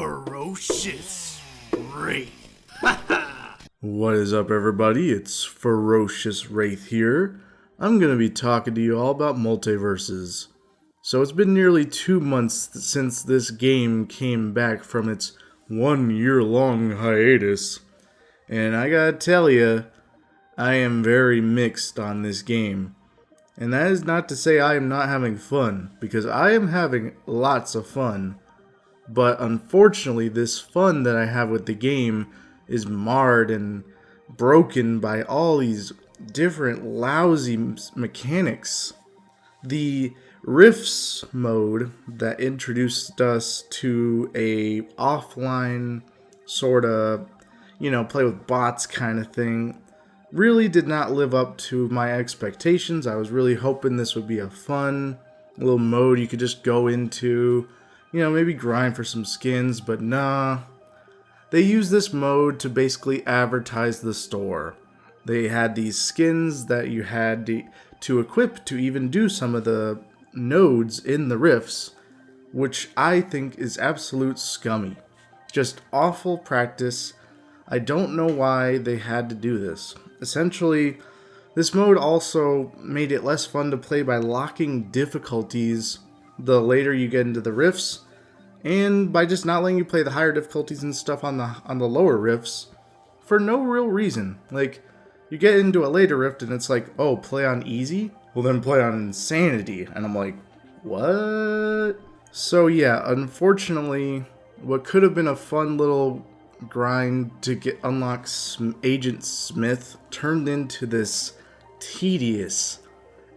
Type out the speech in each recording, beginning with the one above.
FerociousWraith. What is up, everybody? It's FerociousWraith here. I'm going to be talking to you all about MultiVersus. So it's been nearly 2 months since this game came back from its 1-year-long hiatus. And I gotta tell you, I am very mixed on this game. And that is not to say I am not having fun, because I am having lots of fun. But unfortunately, this fun that I have with the game is marred and broken by all these different lousy mechanics. The Rifts mode that introduced us to a offline sort of, play with bots kind of thing really did not live up to my expectations. I was really hoping this would be a fun little mode you could just go into, maybe grind for some skins, but nah. They used this mode to basically advertise the store. They had these skins that you had to equip to even do some of the nodes in the rifts, which I think is absolute scummy. Just awful practice. I don't know why they had to do this. Essentially, this mode also made it less fun to play by locking difficulties the later you get into the rifts, and by just not letting you play the higher difficulties and stuff on the lower rifts for no real reason. Like, you get into a later rift and it's like, oh, play on easy? Well, then play on insanity. And I'm like, what? So yeah, unfortunately, what could have been a fun little grind to unlock Agent Smith turned into this tedious,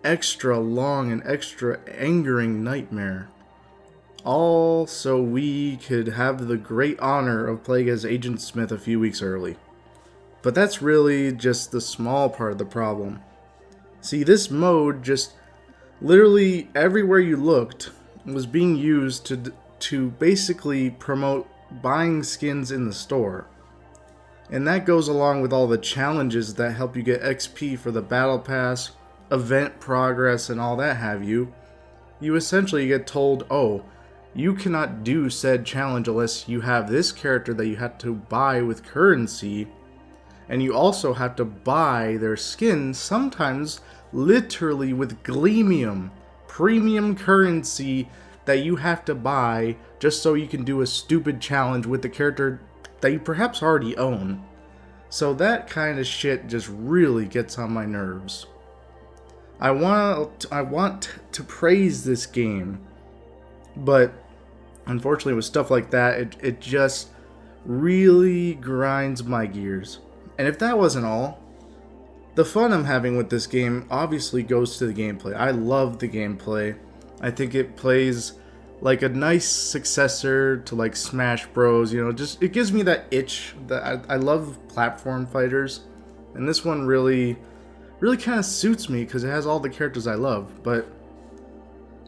extra long and extra angering nightmare. All so we could have the great honor of playing as Agent Smith a few weeks early. But that's really just the small part of the problem. See, this mode just literally everywhere you looked was being used to basically promote buying skins in the store. And that goes along with all the challenges that help you get XP for the battle pass, event progress, and all that have you. You essentially get told, oh, you cannot do said challenge unless you have this character that you have to buy with currency, and you also have to buy their skin, sometimes literally with gleamium, premium currency that you have to buy just so you can do a stupid challenge with the character that you perhaps already own. So that kind of shit just really gets on my nerves. I want to praise this game, but unfortunately with stuff like that, it just really grinds my gears. And if that wasn't all, the fun I'm having with this game obviously goes to the gameplay. I love the gameplay. I think it plays like a nice successor to like Smash Bros. It gives me that itch that I love platform fighters. And this one really kind of suits me because it has all the characters I love. But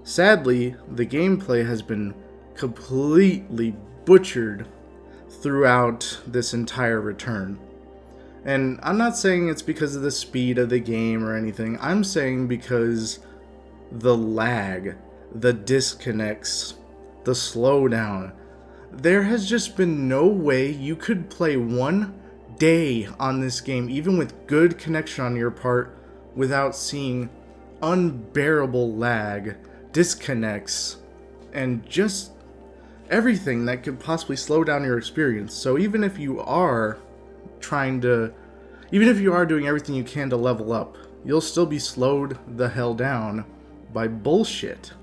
sadly, the gameplay has been completely butchered throughout this entire return. And I'm not saying it's because of the speed of the game or anything. I'm saying because the lag, the disconnects, the slowdown. There has just been no way you could play one day on this game, even with good connection on your part, without seeing unbearable lag, disconnects, and just everything that could possibly slow down your experience. So even if you are doing everything you can to level up, you'll still be slowed the hell down by bullshit.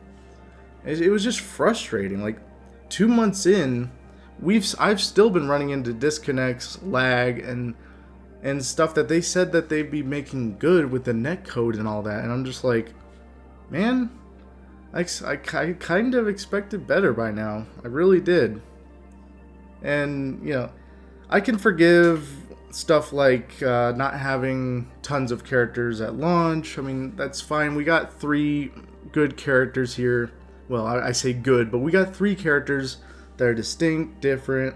It was just frustrating. Like 2 months in, I've still been running into disconnects, lag, and stuff that they said that they'd be making good with the netcode and all that, and I'm just like, man, I kind of expected better by now. I really did. And I can forgive stuff like not having tons of characters at launch. I mean, that's fine. We got 3 good characters here. Well, I say good, but we got 3 characters that are distinct, different,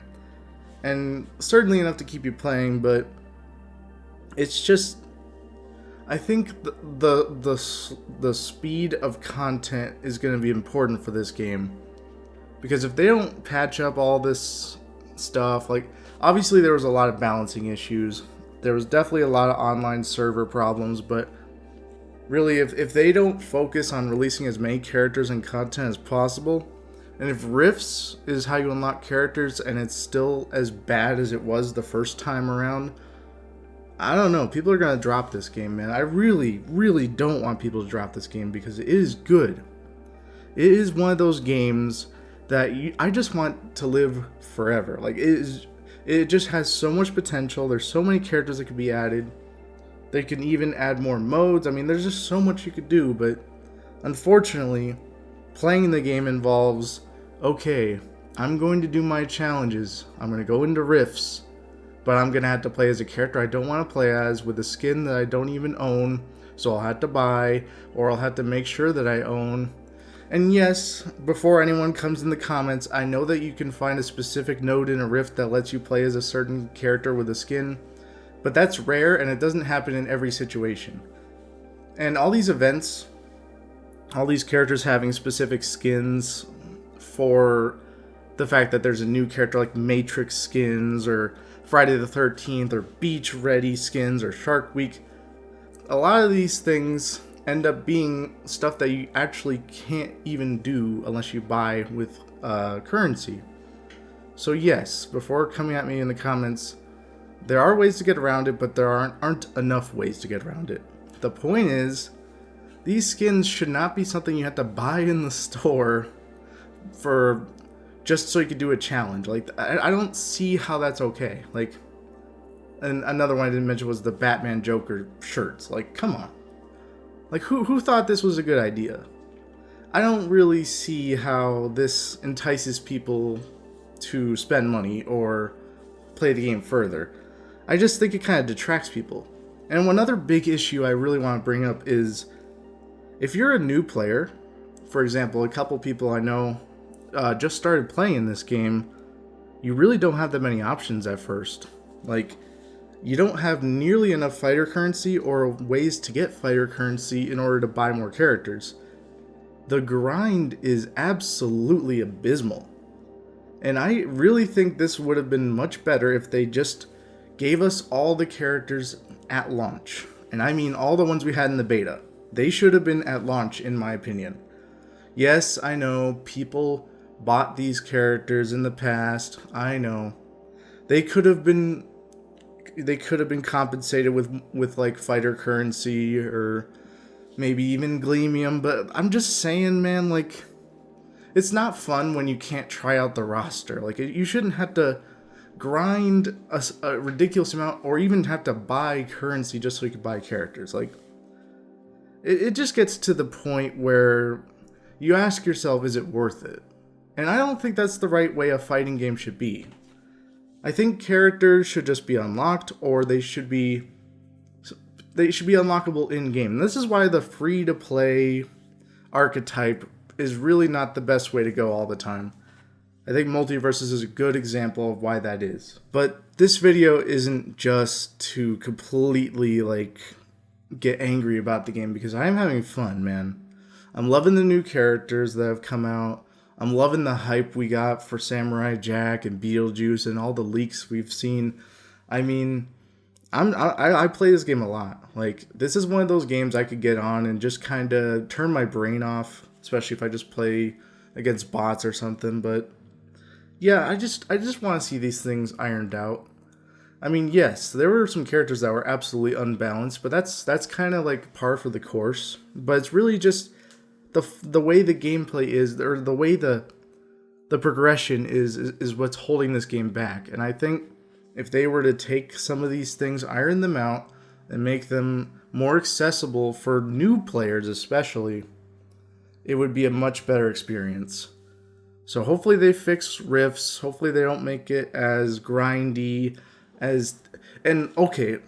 and certainly enough to keep you playing, but it's just, I think the speed of content is going to be important for this game. Because if they don't patch up all this stuff, like, obviously there was a lot of balancing issues. There was definitely a lot of online server problems, but really, if they don't focus on releasing as many characters and content as possible, and if Rifts is how you unlock characters and it's still as bad as it was the first time around, I don't know. People are going to drop this game, man. I really, really don't want people to drop this game because it is good. It is one of those games that I just want to live forever. Like, it just has so much potential. There's so many characters that could be added. They can even add more modes. I mean, there's just so much you could do, but unfortunately, playing the game involves, okay, I'm going to do my challenges. I'm going to go into Rifts, but I'm going to have to play as a character I don't want to play as with a skin that I don't even own, so I'll have to buy, or I'll have to make sure that I own. And yes, before anyone comes in the comments, I know that you can find a specific node in a Rift that lets you play as a certain character with a skin, but that's rare and it doesn't happen in every situation. And all these events, all these characters having specific skins for the fact that there's a new character like Matrix skins or Friday the 13th or Beach Ready skins or Shark Week, a lot of these things end up being stuff that you actually can't even do unless you buy with currency. So yes, before coming at me in the comments, there are ways to get around it, but there aren't enough ways to get around it. The point is, these skins should not be something you have to buy in the store for just so you could do a challenge. Like, I don't see how that's okay. Like, and another one I didn't mention was the Batman Joker shirts. Like, come on. Like, who thought this was a good idea? I don't really see how this entices people to spend money or play the game further. I just think it kind of detracts people. And one other big issue I really want to bring up is, if you're a new player, for example, a couple people I know just started playing this game, you really don't have that many options at first. Like, you don't have nearly enough fighter currency or ways to get fighter currency in order to buy more characters. The grind is absolutely abysmal. And I really think this would have been much better if they just gave us all the characters at launch. And I mean all the ones we had in the beta. They should have been at launch, in my opinion. Yes, I know people bought these characters in the past. I know. They could have been compensated with like fighter currency or maybe even Gleamium, but I'm just saying, man, like, it's not fun when you can't try out the roster. Like, you shouldn't have to grind a ridiculous amount or even have to buy currency just so you can buy characters. Like, it just gets to the point where you ask yourself, is it worth it? And I don't think that's the right way a fighting game should be. I think characters should just be unlocked, or they should be unlockable in-game. And this is why the free-to-play archetype is really not the best way to go all the time. I think MultiVersus is a good example of why that is. But this video isn't just to completely, like, get angry about the game, because I am having fun, man. I'm loving the new characters that have come out. I'm loving the hype we got for Samurai Jack and Beetlejuice and all the leaks we've seen. I mean, I play this game a lot. Like, this is one of those games I could get on and just kind of turn my brain off, especially if I just play against bots or something. But yeah, I just want to see these things ironed out. I mean, yes, there were some characters that were absolutely unbalanced, but that's kind of like par for the course. But it's really just the way the gameplay is, or the way the progression is what's holding this game back. And I think if they were to take some of these things, iron them out, and make them more accessible for new players especially, it would be a much better experience. So hopefully they fix Rifts. Hopefully they don't make it as grindy as... And okay,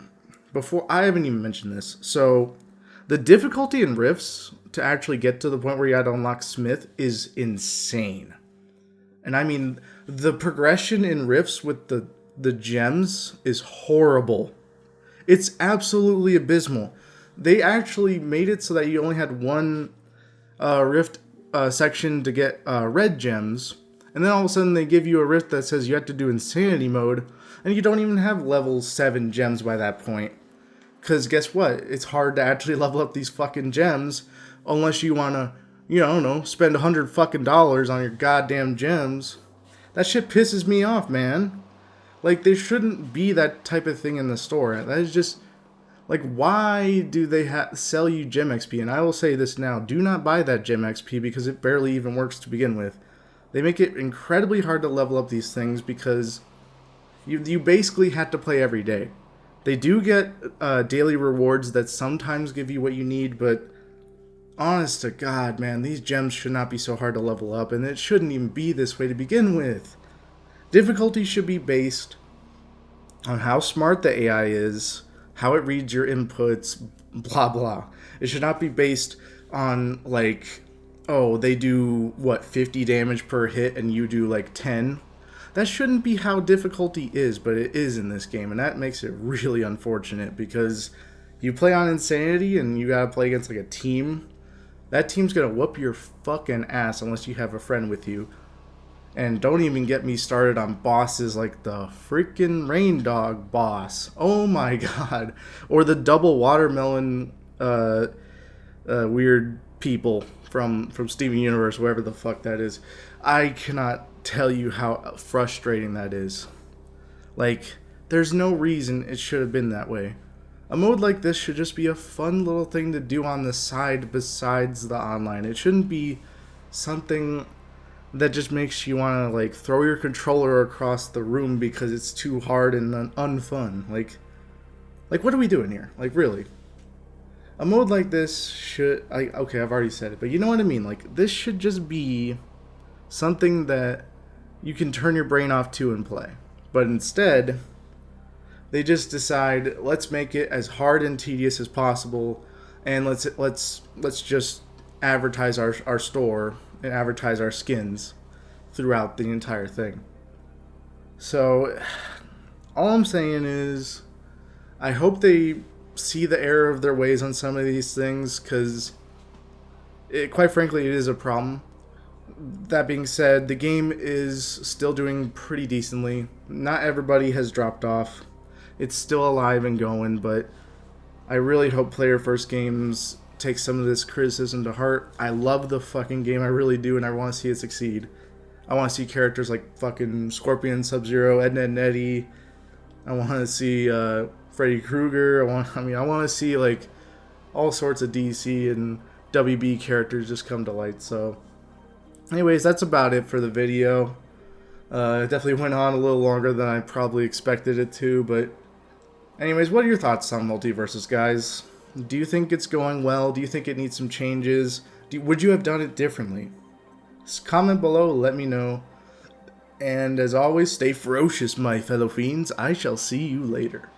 before, I haven't even mentioned this. So the difficulty in Rifts to actually get to the point where you had to unlock Smith is insane. And I mean, the progression in Rifts with the gems is horrible. It's absolutely abysmal. They actually made it so that you only had one Rift section to get red gems, And then all of a sudden they give you a rift that says you have to do insanity mode, and you don't even have level 7 gems by that point. Because guess what? It's hard to actually level up these fucking gems unless you want to, I don't know, spend $100 fucking on your goddamn gems. That shit pisses me off, man. Like, there shouldn't be that type of thing in the store. That is just, like, why do they sell you gem XP? And I will say this now, do not buy that gem XP because it barely even works to begin with. They make it incredibly hard to level up these things because you basically have to play every day. They do get daily rewards that sometimes give you what you need, but honest to God, man, these gems should not be so hard to level up, and it shouldn't even be this way to begin with. Difficulty should be based on how smart the AI is, how it reads your inputs, blah blah. It should not be based on, like, oh, they do, 50 damage per hit and you do, 10? That shouldn't be how difficulty is, but it is in this game, and that makes it really unfortunate because you play on Insanity and you gotta play against, a team. That team's gonna whoop your fucking ass unless you have a friend with you. And don't even get me started on bosses like the freaking Rain Dog boss. Oh my god. Or the double watermelon weird people from Steven Universe, wherever the fuck that is. I cannot tell you how frustrating that is. There's no reason it should have been that way. A mode like this should just be a fun little thing to do on the side besides the online. It shouldn't be something that just makes you want to throw your controller across the room because it's too hard and unfun. What are we doing here? Really? A mode like this should, okay, I've already said it, but you know what I mean? This should just be something that you can turn your brain off to and play. But instead, they just decide, let's make it as hard and tedious as possible, and let's just advertise our store and advertise our skins throughout the entire thing. So, all I'm saying is, I hope they see the error of their ways on some of these things, because quite frankly, it is a problem. That being said, the game is still doing pretty decently. Not everybody has dropped off. It's still alive and going, but I really hope Player First Games take some of this criticism to heart. I love the fucking game, I really do, and I want to see it succeed. I want to see characters like fucking Scorpion, Sub-Zero, Ed, Edd n Eddy. I want to see Freddy Krueger. I want to see all sorts of DC and WB characters just come to light. So, anyways, that's about it for the video. It definitely went on a little longer than I probably expected it to, but anyways, what are your thoughts on MultiVersus, guys? Do you think it's going well? Do you think it needs some changes? Would you have done it differently? Just comment below, let me know. And as always, stay ferocious, my fellow fiends. I shall see you later.